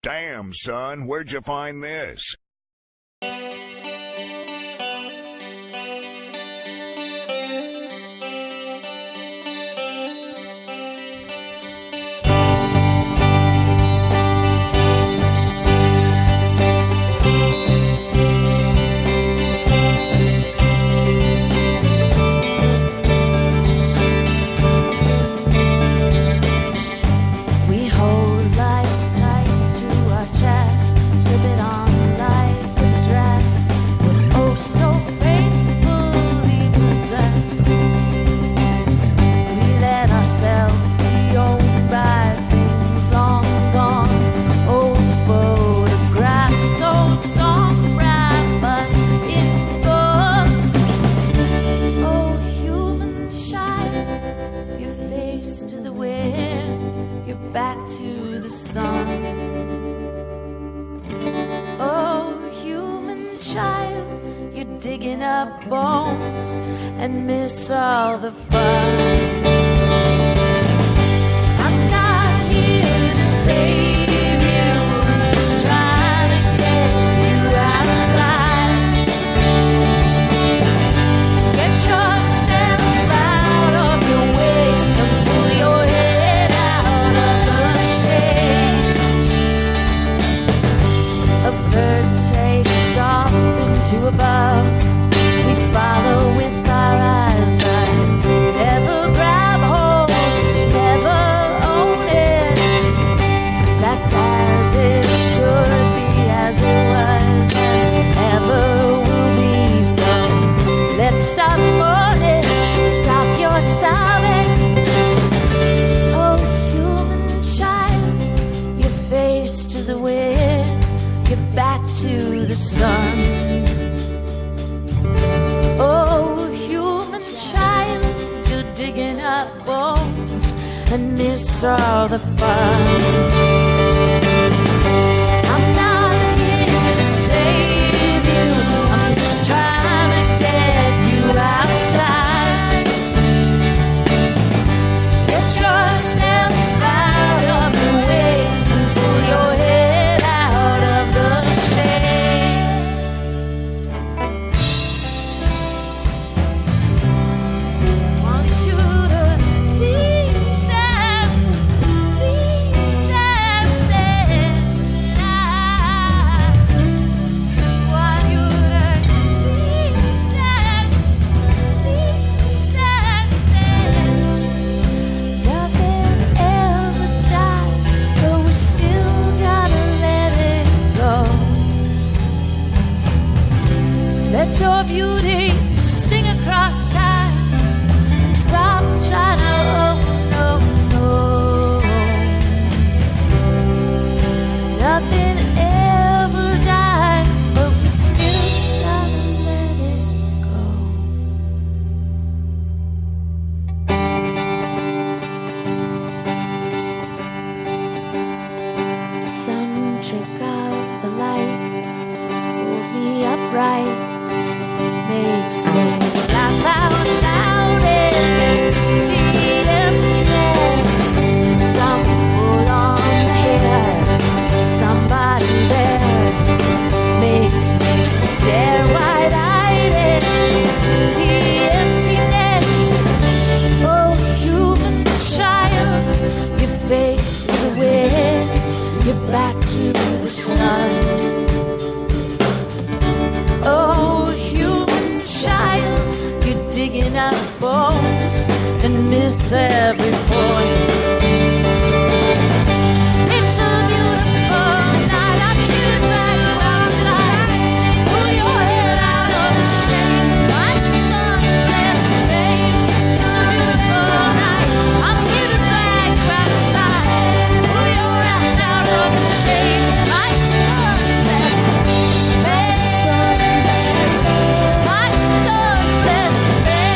Damn, son, where'd you find this? Back to the sun. Oh, human child, you're digging up bones and miss all the fun. I'm not here to save you, I'm just trying to get you outside. Get yourself out of your way and pull your head out of the shade. A bird takes off into above. We follow with our eyes, but never grab hold, never own it. That's as it should be, as it was, and ever will be. So let's stop mourning, stop your sobbing. Oh, human child, your face to the wind, your back to the sun. Oh, human child, you're digging up bones and miss all the fun. I'm not here to save you, I'm just trying to get you outside. Get yourself out of the way and pull your head out of the shade. Want you to be sad, then I want you to be sad, then. Nothing ever dies, but we still gotta let it go. Let your beauty sing across time and stop trying to, oh no, no. Nothing ever dies, but we still gotta let it go. Some trick of the light pulls me upright, makes me laugh out loud into the emptiness. Some pull on hair, somebody there makes me stare wide-eyed into the emptiness. Oh, human child, your face to the wind, your back to the sun. Oh, human child, you're digging up bones and miss every point. It's a beautiful night, I need you to drag you outside. Pull your head out of the shade, my sun-blessed babe. It's a beautiful night, I'm here to drag you outside. Pull your ass out of the shade, my sun-blessed babe. My sun-blessed babe.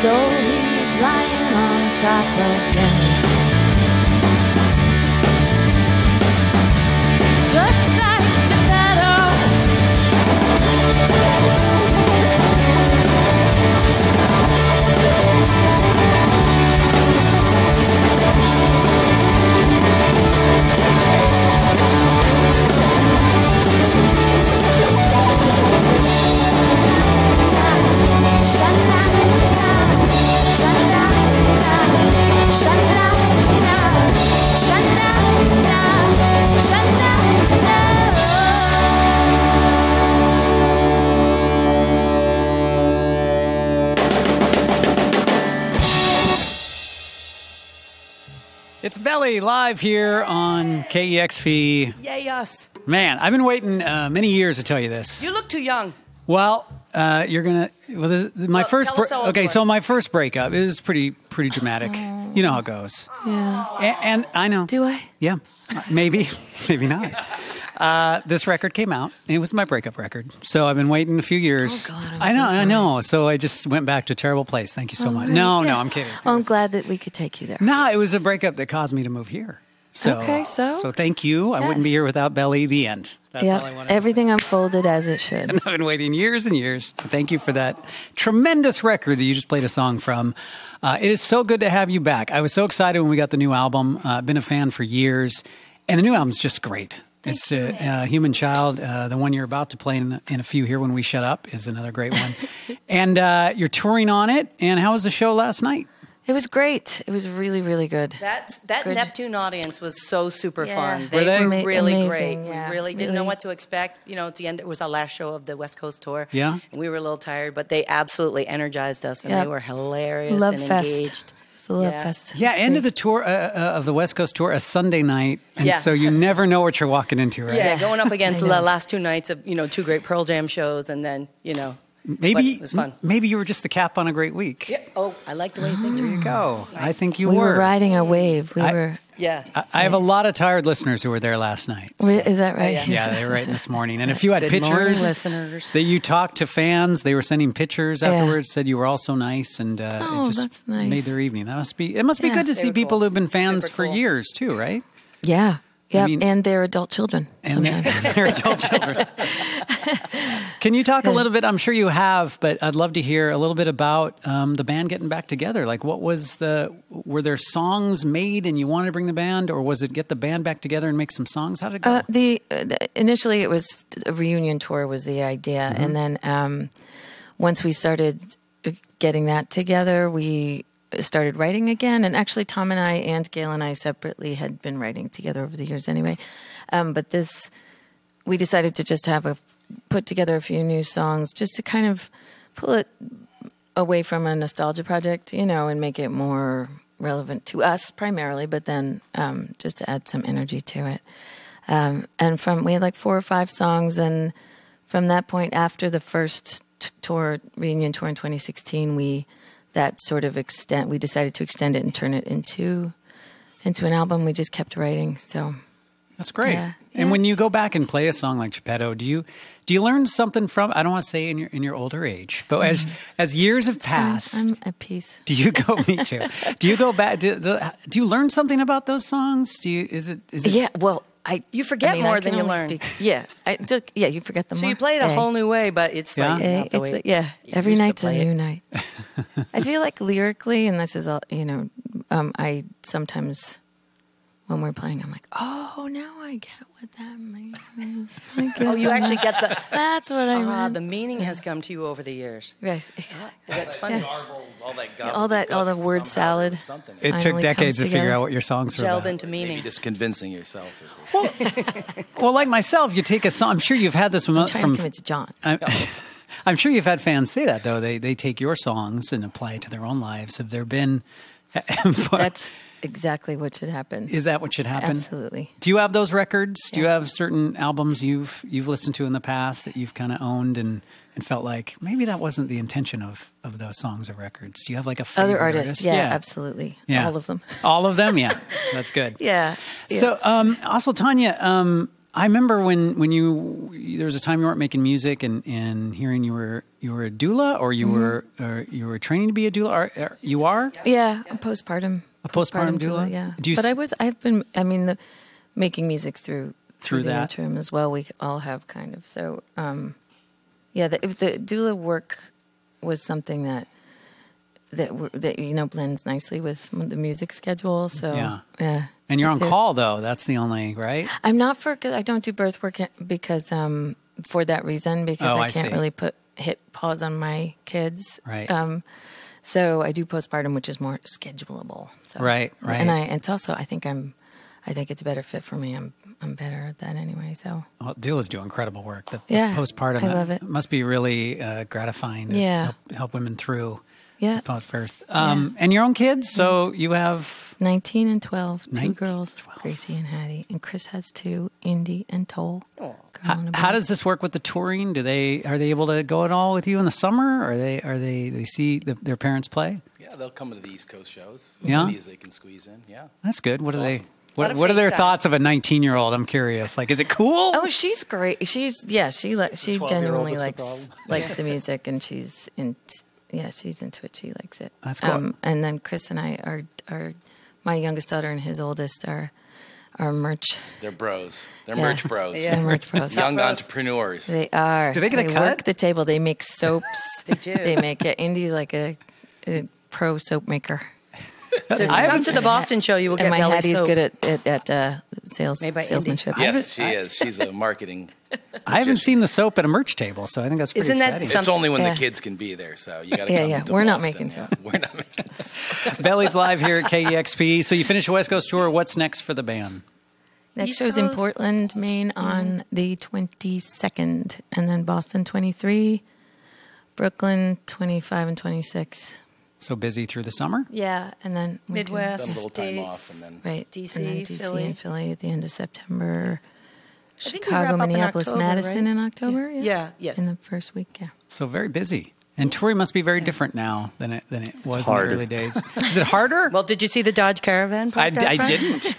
So he's lying on top again. Just like Gepetto. It's Belly live here on KEXP. Yay, us. Man, I've been waiting many years to tell you this. You look too young. Well, you're gonna. Well, this is my first. tell us how old Okay, you so are. my first breakup is pretty dramatic. You know how it goes. Yeah. And I know. Do I? Yeah, maybe, maybe not. This record came out. And it was my breakup record. So I've been waiting a few years. Oh, God, I'm I know, so I sorry. know. So I just went back to a terrible place. Thank you so much. Right. No, Yeah. I'm kidding. Well, I'm glad that we could take you there. No, it was a breakup that caused me to move here. So, Okay, so? thank you. I wouldn't be Yes. here without Belly. The end. That's all I Yeah, wanted to everything unfolded as it should. I've been waiting years and years. Thank you for that tremendous record that you just played a song from. It is so good to have you back. I was so excited when we got the new album. I've been a fan for years, and the new album's just great. It's Human Child. The one you're about to play in a few here when we shut up is another great one. And you're touring on it. And how was the show last night? It was great. It was really, really good. That Good. Neptune audience was so super Yeah. fun. Were they? were really Amazing, great. yeah. We really didn't know Really. what to expect. You know, at the end, it was our last show of the West Coast tour. Yeah. And we were a little tired, but they absolutely energized us, and Yep. they were hilarious Love and Fest. engaged. It's a Love Yeah. Fest. Yeah, It's end great. of the tour of the West Coast tour, a Sunday night. And Yeah. so you never know what you're walking into, right? Yeah, going up against I the know. last two nights of, two great Pearl Jam shows, and then, but Maybe it was fun. Maybe you were just the cap on a great week. Yeah. Oh, I like the way you think. There you go. I think you We were. were riding a wave. We I- were. Yeah. I have a lot of tired listeners who were there last night. so- Is that right? yeah. Yeah, they were right this morning. And if you had Good morning, pictures listeners. that you talked to fans, they were sending pictures Yeah. afterwards, said you were all so nice, and Oh, it just that's nice. made their evening. It must be Yeah. good to They see were people cool. who've been fans Super for cool. years too, right? Yeah. Yeah. mean- And their adult children. And sometimes. they're adult children. Can you talk a little bit? I'm sure you have, but I'd love to hear a little bit about the band getting back together. Like, were there songs made and you wanted to bring the band, or was it get the band back together and make some songs? How did it go? Initially, it was a reunion tour was the idea, and then once we started getting that together, we started writing again. And actually, Tom and I and Gail and I separately had been writing together over the years anyway. But we decided to just put together a few new songs just to kind of pull it away from a nostalgia project, and make it more relevant to us primarily, but then just to add some energy to it. And we had like 4 or 5 songs, and from that point, after the first reunion tour in 2016, we decided to extend it and turn it into an album. We just kept writing, so That's great. Yeah. And Yeah. when you go back and play a song like Gepetto, do you learn something from? I don't want to say in your older age, but as years have passed, I'm at peace. do you go? Me too. Do you go back? Do you learn something about those songs? Is it? Yeah, well, You forget more I than can you only learn. speak- Yeah, you forget them So more. you play it a A. whole new way, but it's Yeah? like not the way you Every used to night's a play it. new night. I feel like lyrically, and this is all, I sometimes when we're playing, I'm like, oh, now I get what that means. Oh, you actually get the That's what I meant. the meaning has come to you over the years. Yes. That's funny. all the word salad. It took finally decades to comes figure together. out what your songs were Gelled about. into meaning. Just convincing yourself. Well, like myself, you take a song. I'm sure you've had this Trying from. to convince John. I'm sure you've had fans say that though. They take your songs and apply it to their own lives. Have there been? That's exactly what should happen. Is that what should happen? Absolutely. Do you have those records? Do you Yeah. have certain albums you've listened to in the past that you've kind of owned and felt like maybe that wasn't the intention of those songs or records? Do you have like a favorite Other artists, artist? yeah, absolutely. Yeah. All of them. All of them, yeah. That's good. Yeah. So, also, Tanya, I remember when there was a time you weren't making music and hearing you were you were a doula, or you were training to be a doula. You are Yeah, a postpartum doula. Yeah, Do you but I've been. I mean, making music through the that interim as well. We all have kind of so. Yeah, if the doula work was something that blends nicely with the music schedule. So yeah. And you're on call though. That's the only right. I'm not I don't do birth work because for that reason because I can't really hit pause on my kids. Right. So I do postpartum, which is more schedulable. So, right. And it's also I think it's a better fit for me. I'm better at that anyway. So doulas do incredible work. The postpartum, I love it. Must be really gratifying to help women through. Yeah. First. And your own kids? So you have 19 and 12, 2 girls, 12. Gracie and Hattie. And Chris has 2, Indy and Toll. How does this work with the touring? Are they able to go at all with you in the summer? Or they see their parents play? Yeah, they'll come to the East Coast shows. Yeah. As they can squeeze in. Yeah. That's good. What are they? Awesome. What are their thoughts of a 19-year-old? I'm curious. Like, is it cool? Oh, she's great. She genuinely likes the music, and she's into it. She likes it. That's cool. And then Chris and I are my youngest daughter and his oldest are merch. They're bros. They're merch bros. Yeah, merch bros. Young entrepreneurs. They are. Do they get a cut? They work the table. They make soaps. They do. They make it. Indy's like a pro soap maker. So if you come to the Boston show, you will get and my belly Hattie's soap. good at salesmanship. Yes, she is. She's a marketing. I haven't seen the soap at a merch table, so I think that's pretty Isn't that exciting. It's only when the kids can be there, so you got to come to We're not Boston. making soap. We're not making soap. Belly's live here at KEXP. So you finish a West Coast tour. What's next for the band? Next East show's in Coast. Portland, Maine on the 22nd, and then Boston 23, Brooklyn 25 and 26. So busy through the summer? Yeah, and then we do- Midwest, Done a little time States. off, and then right? DC, and then DC Philly. and Philly at the end of September. I think we wrap Chicago, up in Minneapolis, October, Madison right? in October. Yeah, yes. In the first week, yeah. So very busy. And touring must be very different now than it was in the harder. early days. Is it harder? Well, did you see the Dodge Caravan parked out I front? didn't.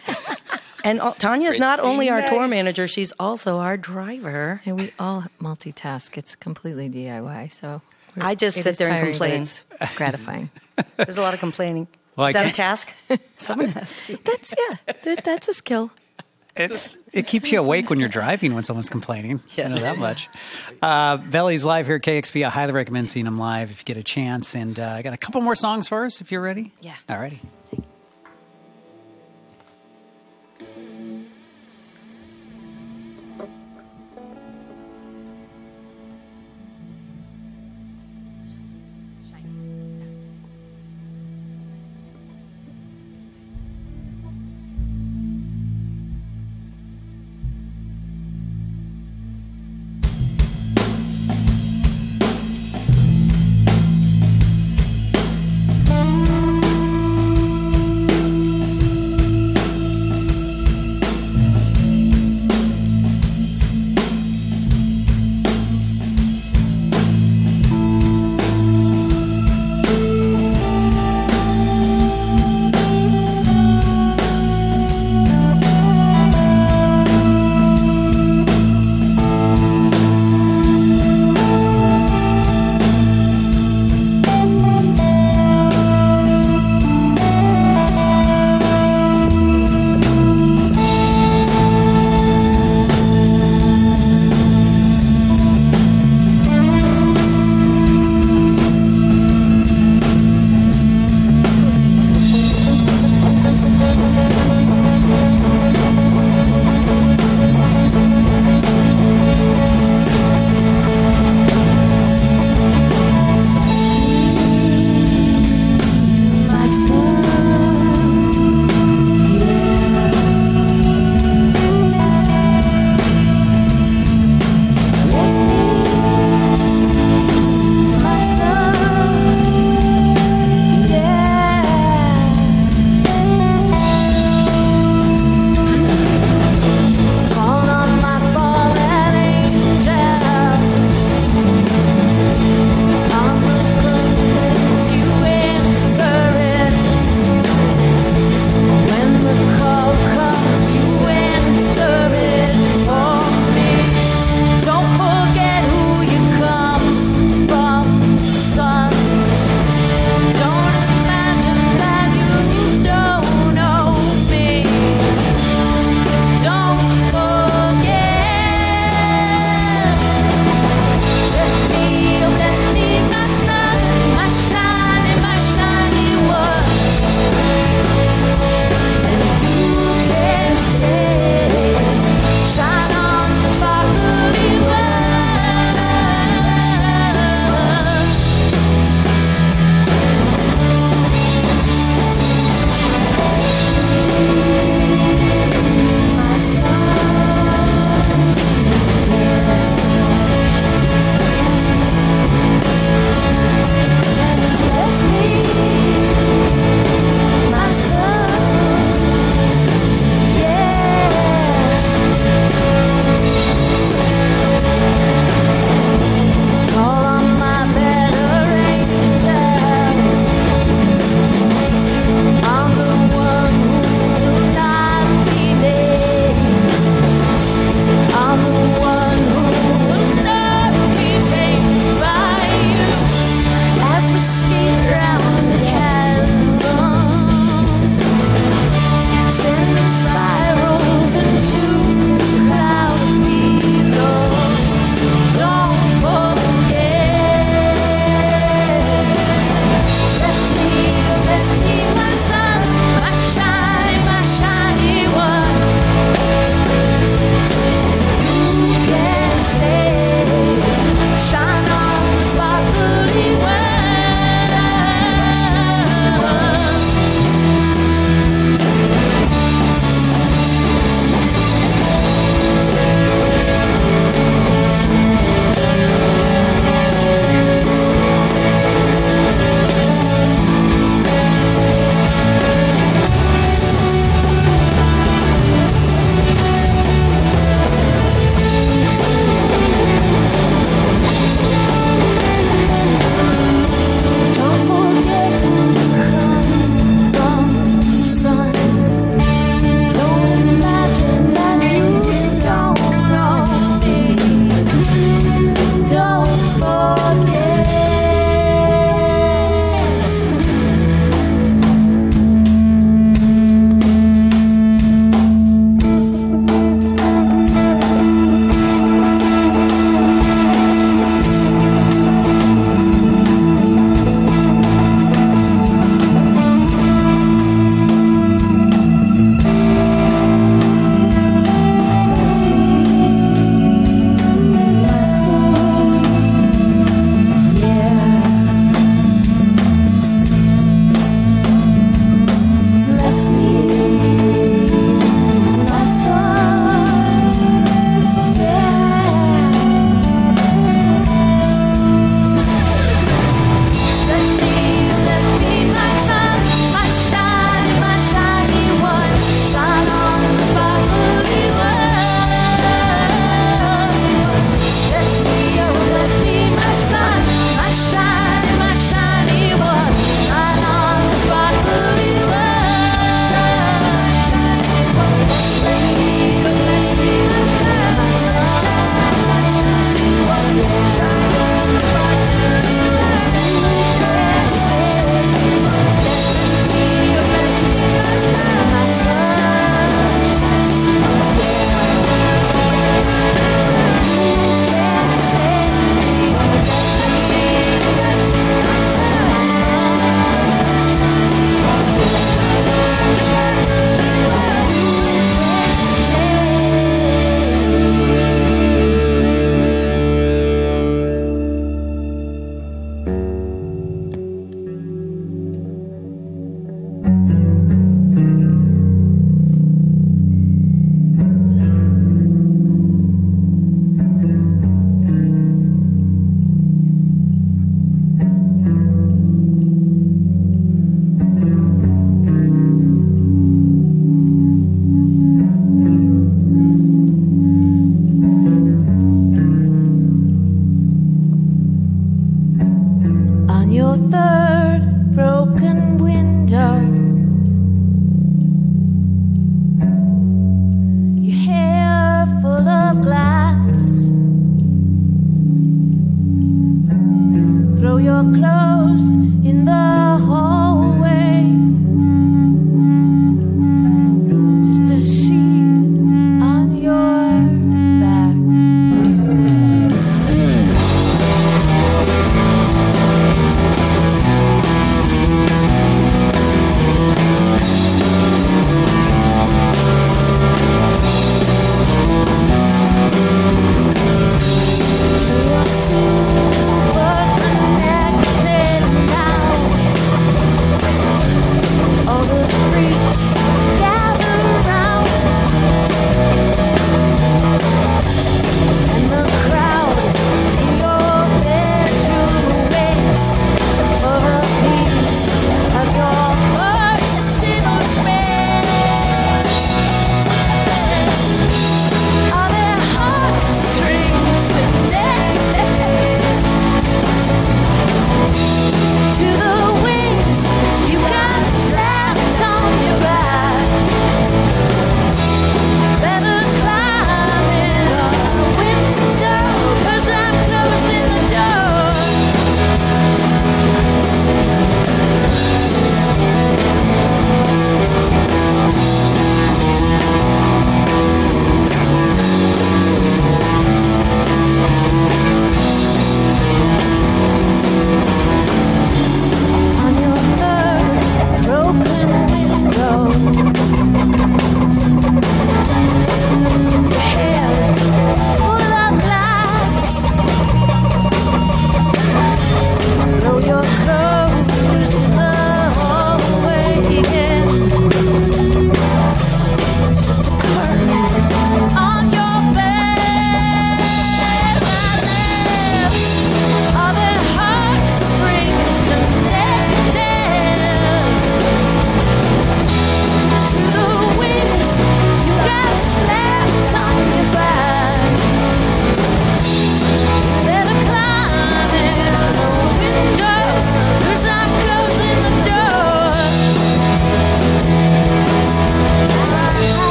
And Tanya's Great. not only our tour Nice. manager, she's also our driver. And we all multitask. It's completely DIY. So I just it sit is there and tiring, but complain. It's gratifying. There's a lot of complaining. Well, Is I that a can't- task? Someone has to. That's a skill. It keeps you awake when you're driving when someone's complaining. Yes. I know that much. Belly's live here at KEXP. I highly recommend seeing them live if you get a chance. And I got a couple more songs for us if you're ready. Yeah. All righty.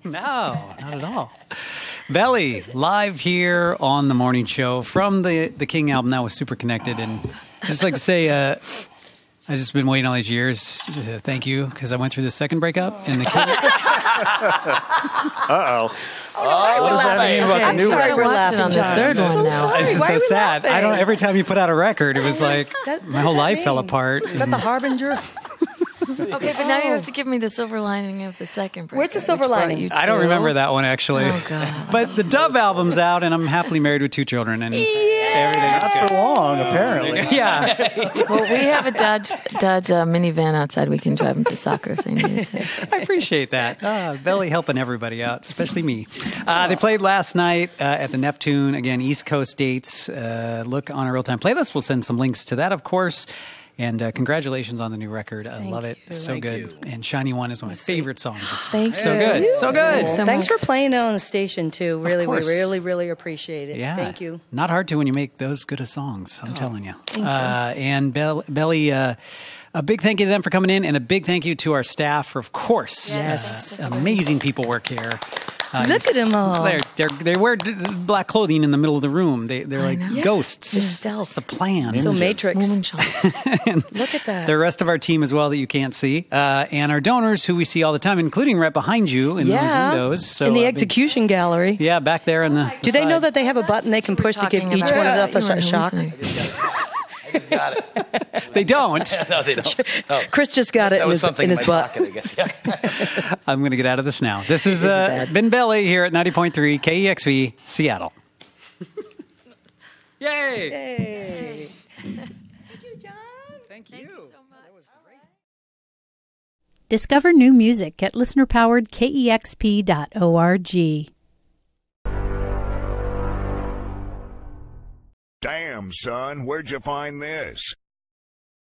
No, not at all. Belly, live here on the morning show from the King album. That was super connected. And I'd just like to say, I've just been waiting all these years to thank you because I went through the second breakup. And the King. Uh-oh. What does that mean about the I'm new sorry record? we're watching on this third one now. It's just so sad. I don't. Every time you put out a record, it was like my whole life fell apart. Is that the harbinger? Okay, but now you have to give me the silver lining of the second break. Where's the silver lining? I don't remember that one actually. Oh, God. But the Dove album's out, and I'm happily married with 2 children, and everything. Not for long, apparently. Yeah, Well, we have a Dodge minivan outside. We can drive them to soccer if they need to. I appreciate that. Belly helping everybody out, especially me. They played last night at the Neptune. Again, East Coast dates. Look on our real-time playlist. We'll send some links to that, of course. And congratulations on the new record. I love it. So good. And Shiny One is one of my favorite songs. Thank So you. good. So good. So Thanks much. for playing it on the station, too. Really, we course. really appreciate it. Yeah. Thank you. Not hard to when you make those good of songs. I'm telling you. And Belly, a big thank you to them for coming in, and a big thank you to our staff for, of course, Yes. amazing people work here. Look at them all. They wear black clothing in the middle of the room. They're like know. ghosts. They're stealth. It's a plan. So Matrix. Woman shot. Look at that. The rest of our team as well that you can't see, and our donors who we see all the time, including right behind you in those windows. So in the big- execution gallery. yeah, back there in the. Do they know side. that they have a button they can push to give each one of us a shock? Got it. They don't. No, they don't. Oh, Chris just got it that in was his, something in his my butt. pocket, I guess. Yeah. I'm going to get out of this now. This is bad. Ben Belly here at 90.3 KEXP Seattle. Yay! Hey. Thank you. Discover new music at listener-powered KEXP.org. Damn, son, where'd you find this?